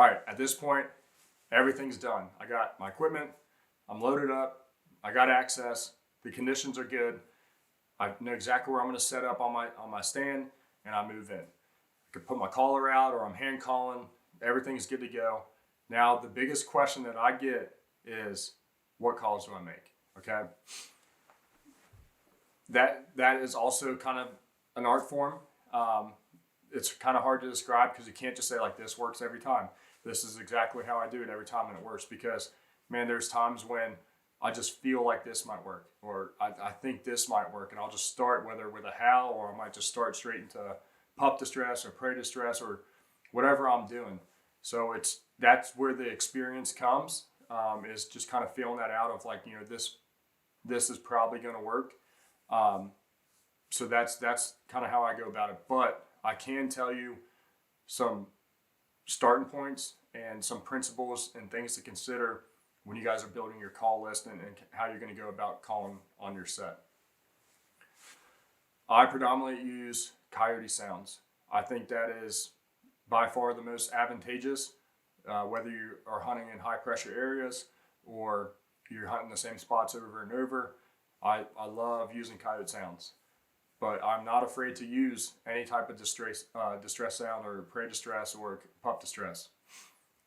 All right, at this point, everything's done. I got my equipment, I'm loaded up, I got access, the conditions are good. I know exactly where I'm going to set up on my stand, and I move in. I could put my caller out, or I'm hand calling. Everything's good to go. Now, the biggest question that I get is, what calls do I make? Okay, that is also kind of an art form. It's kind of hard to describe because you can't just say like this works every time. This is exactly how I do it every time, and it works because, man, there's times when I just feel like this might work, or I think this might work, and I'll just start whether with a howl, or I might just start straight into pup distress or prey distress or whatever I'm doing. So that's where the experience comes, is just kind of feeling that out of like, this is probably going to work. So that's kind of how I go about it. But I can tell you some starting points and some principles and things to consider when you guys are building your call list and how you're going to go about calling on your set. I predominantly use coyote sounds. I think that is by far the most advantageous, whether you are hunting in high pressure areas or you're hunting the same spots over and over. I love using coyote sounds, but I'm not afraid to use any type of distress sound or prey distress or pup distress.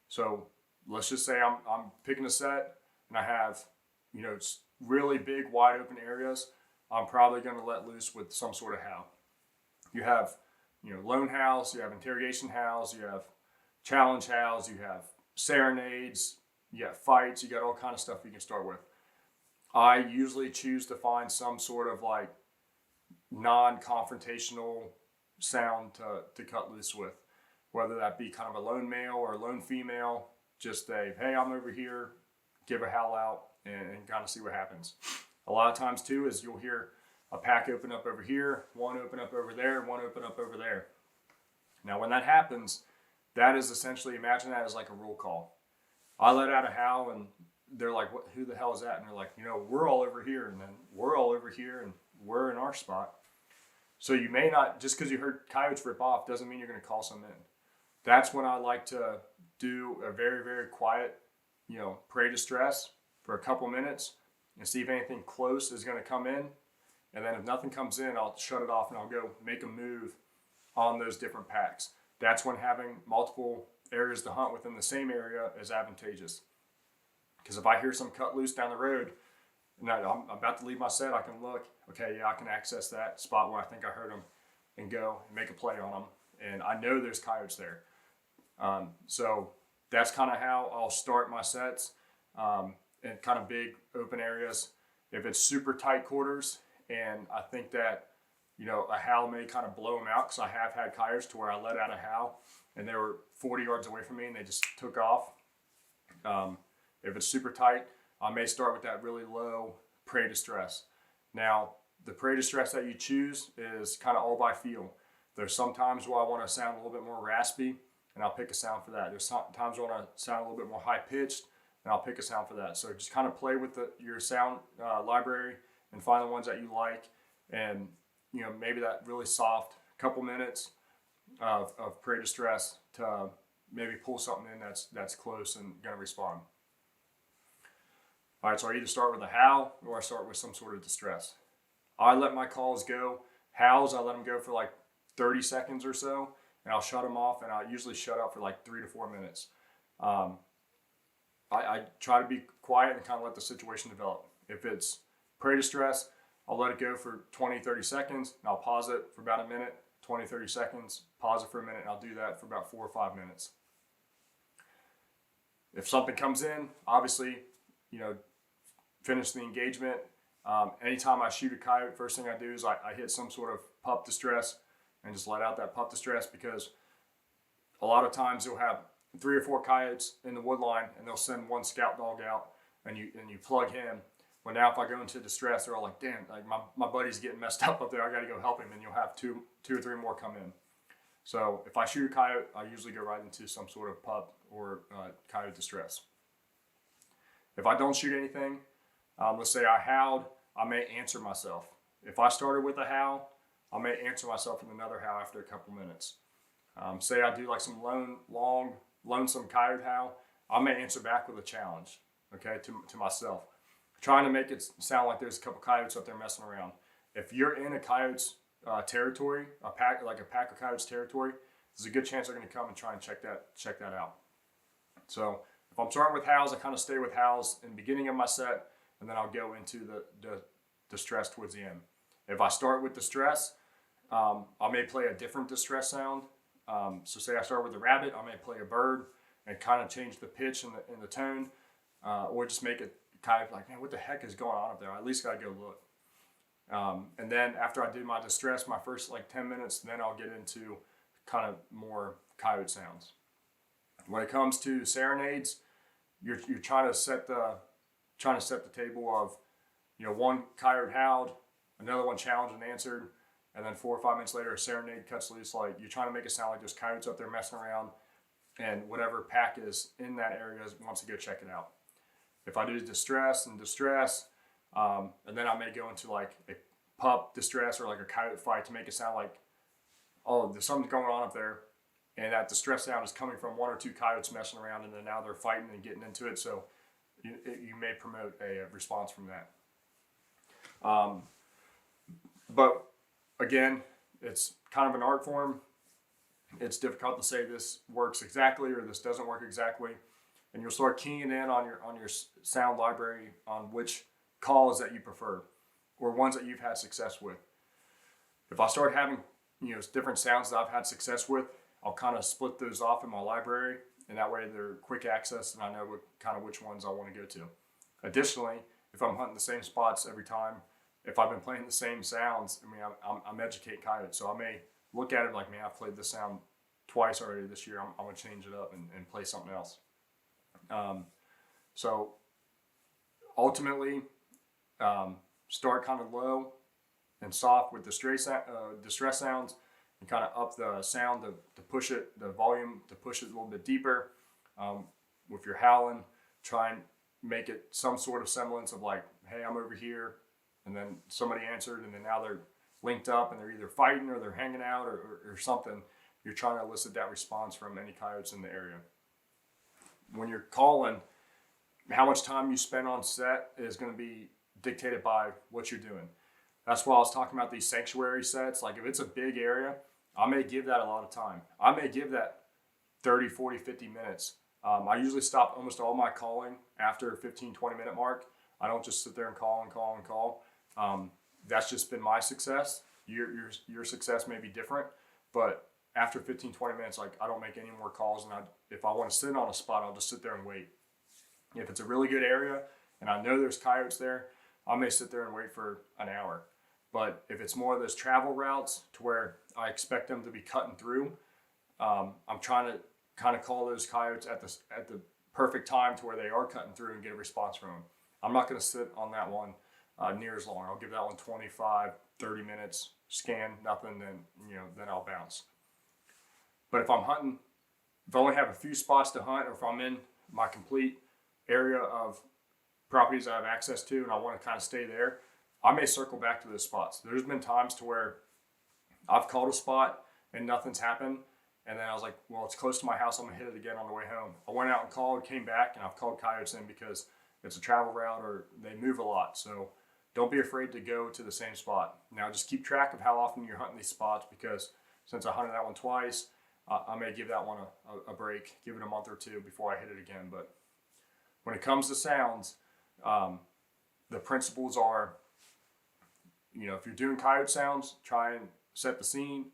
So let's just say I'm picking a set and I have, really big wide open areas. I'm probably going to let loose with some sort of howl. You have, lone howls, you have interrogation howls, you have challenge howls, you have serenades, you have fights, you got all kind of stuff you can start with. I usually choose to find some sort of like non-confrontational sound to cut loose with, whether that be kind of a lone male or a lone female. Just hey, I'm over here, give a howl out and kind of see what happens. A lot of times too is you'll hear a pack open up over here, one open up over there, one open up over there. Now when that happens, that is essentially, imagine that as like a roll call. I let out a howl and they're like, who the hell is that? And they're like, we're all over here, and then we're all over here, and we're in our spot. So you may not, just because you heard coyotes rip off doesn't mean you're going to call some in. That's when I like to do a very, very quiet, prey distress for a couple minutes and see if anything close is going to come in. And then if nothing comes in, I'll shut it off and I'll go make a move on those different packs. That's when having multiple areas to hunt within the same area is advantageous. Because if I hear some cut loose down the road and I'm about to leave my set, I can look, okay, yeah, I can access that spot where I think I heard them and go and make a play on them. And I know there's coyotes there. So that's kind of how I'll start my sets, in kind of big open areas. If it's super tight quarters and I think that, a howl may kind of blow them out, because I have had coyotes to where I let out a howl and they were 40 yards away from me and they just took off. If it's super tight, I may start with that really low prey distress. Now, the prey distress that you choose is kind of all by feel. There's some times where I want to sound a little bit more raspy, and I'll pick a sound for that. There's some times where I want to sound a little bit more high-pitched, and I'll pick a sound for that. So just kind of play with your sound library and find the ones that you like, and maybe that really soft couple minutes of prey distress to maybe pull something in that's close and going to respond. All right, so I either start with a howl or I start with some sort of distress. I let my calls go. Howls, I let them go for like 30 seconds or so, and I'll shut them off, and I usually shut up for like 3 to 4 minutes. I try to be quiet and kind of let the situation develop. If it's prey distress, I'll let it go for 20, 30 seconds, and I'll pause it for about a minute, 20, 30 seconds, pause it for a minute, and I'll do that for about 4 or 5 minutes. If something comes in, obviously, finish the engagement. Anytime I shoot a coyote, first thing I do is I hit some sort of pup distress and just let out that pup distress, because a lot of times you'll have 3 or 4 coyotes in the wood line and they'll send one scout dog out and you plug him. Well, now if I go into distress, they're all like, damn, like my buddy's getting messed up there. I got to go help him. And you'll have two or three more come in. So if I shoot a coyote, I usually go right into some sort of pup or coyote distress. If I don't shoot anything, let's say I howled, I may answer myself. If I started with a howl, I may answer myself with another howl after a couple minutes. Say I do like some long lonesome coyote howl, I may answer back with a challenge, okay, to myself, trying to make it sound like there's a couple coyotes up there messing around. If you're in a coyote's territory, a pack of coyotes territory, there's a good chance they're going to come and try and check that out. So if I'm starting with howls, I kind of stay with howls in the beginning of my set, and then I'll go into the distress towards the end. If I start with distress, I may play a different distress sound. So say I start with a rabbit, I may play a bird and kind of change the pitch and the tone, or just make it kind of like, man, what the heck is going on up there? I at least got to go look. And then after I do my distress, my first like 10 minutes, then I'll get into kind of more coyote sounds. When it comes to serenades, you're trying to set the table of, one coyote howled, another one challenged and answered, and then 4 or 5 minutes later a serenade cuts loose. Like, you're trying to make it sound like there's coyotes up there messing around, and whatever pack is in that area wants to go check it out. If I do distress, and then I may go into like a pup distress or like a coyote fight to make it sound like, oh, there's something going on up there, and that distress sound is coming from 1 or 2 coyotes messing around, and then now they're fighting and getting into it. So you may promote a response from that. But again, it's kind of an art form. It's difficult to say this works exactly or this doesn't work exactly, and you'll start keying in on your sound library on which calls that you prefer or ones that you've had success with. If I start having different sounds that I've had success with, I'll kind of split those off in my library, and that way they're quick access and I know which ones I want to go to. Additionally, if I'm hunting the same spots every time, if I've been playing the same sounds, I'm educating coyotes, so I may look at it like, man, I've played this sound twice already this year. I'm going to change it up and play something else. So ultimately, start kind of low and soft with distress sounds, and kind of up the sound to push it, the volume to push it a little bit deeper. If you're howling, try and make it some sort of semblance of like, hey, I'm over here, and then somebody answered, and then now they're linked up and they're either fighting or they're hanging out or something. You're trying to elicit that response from any coyotes in the area. When you're calling, how much time you spend on set is going to be dictated by what you're doing. That's why I was talking about these sanctuary sets. Like, if it's a big area, I may give that a lot of time. I may give that 30, 40, 50 minutes. I usually stop almost all my calling after a 15, 20 minute mark. I don't just sit there and call and call and call. That's just been my success. Your success may be different, but after 15, 20 minutes, like, I don't make any more calls. And if I want to sit on a spot, I'll just sit there and wait. If it's a really good area and I know there's coyotes there, I may sit there and wait for an hour. But if it's more of those travel routes to where I expect them to be cutting through, I'm trying to kind of call those coyotes at the perfect time to where they are cutting through and get a response from them. I'm not going to sit on that one near as long. I'll give that one 25, 30 minutes, scan, nothing, then I'll bounce. But if I'm hunting, if I only have a few spots to hunt, or if I'm in my complete area of properties I have access to and I want to kind of stay there, I may circle back to those spots. There's been times to where I've called a spot and nothing's happened, and then I was like, well, it's close to my house, I'm going to hit it again on the way home. I went out and called, came back, and I've called coyotes in because it's a travel route or they move a lot. So don't be afraid to go to the same spot. Now just keep track of how often you're hunting these spots, because since I hunted that one twice, I may give that one a break, give it a month or two before I hit it again. But when it comes to sounds, the principles are, if you're doing coyote sounds, try and set the scene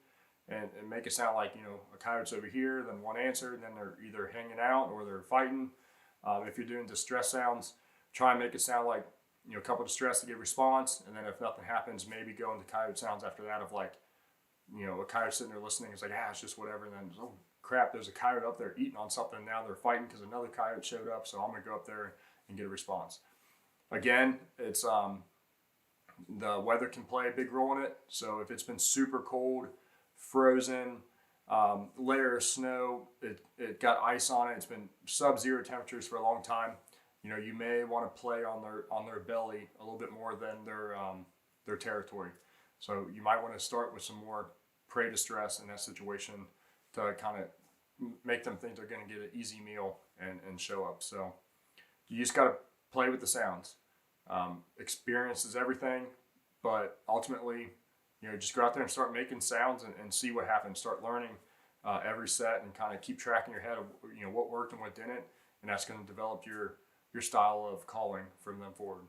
and make it sound like, a coyote's over here, then one answered, and then they're either hanging out or they're fighting. If you're doing distress sounds, try and make it sound like, a couple of distress to get response, and then if nothing happens, maybe go into coyote sounds after that of like, a coyote sitting there listening. It's like, it's just whatever. And then, oh crap, there's a coyote up there eating on something. Now they're fighting because another coyote showed up. So I'm going to go up there and get a response. Again, it's the weather can play a big role in it. So if it's been super cold, frozen, layer of snow, it got ice on it, it's been sub-zero temperatures for a long time, you may want to play on their belly a little bit more than their territory. So you might want to start with some more prey distress in that situation to kind of make them think they're going to get an easy meal and show up. So you just got to play with the sounds. Experience is everything, but ultimately, just go out there and start making sounds and see what happens. Start learning every set and kind of keep track in your head of what worked and what didn't, and that's going to develop your style of calling from them forward.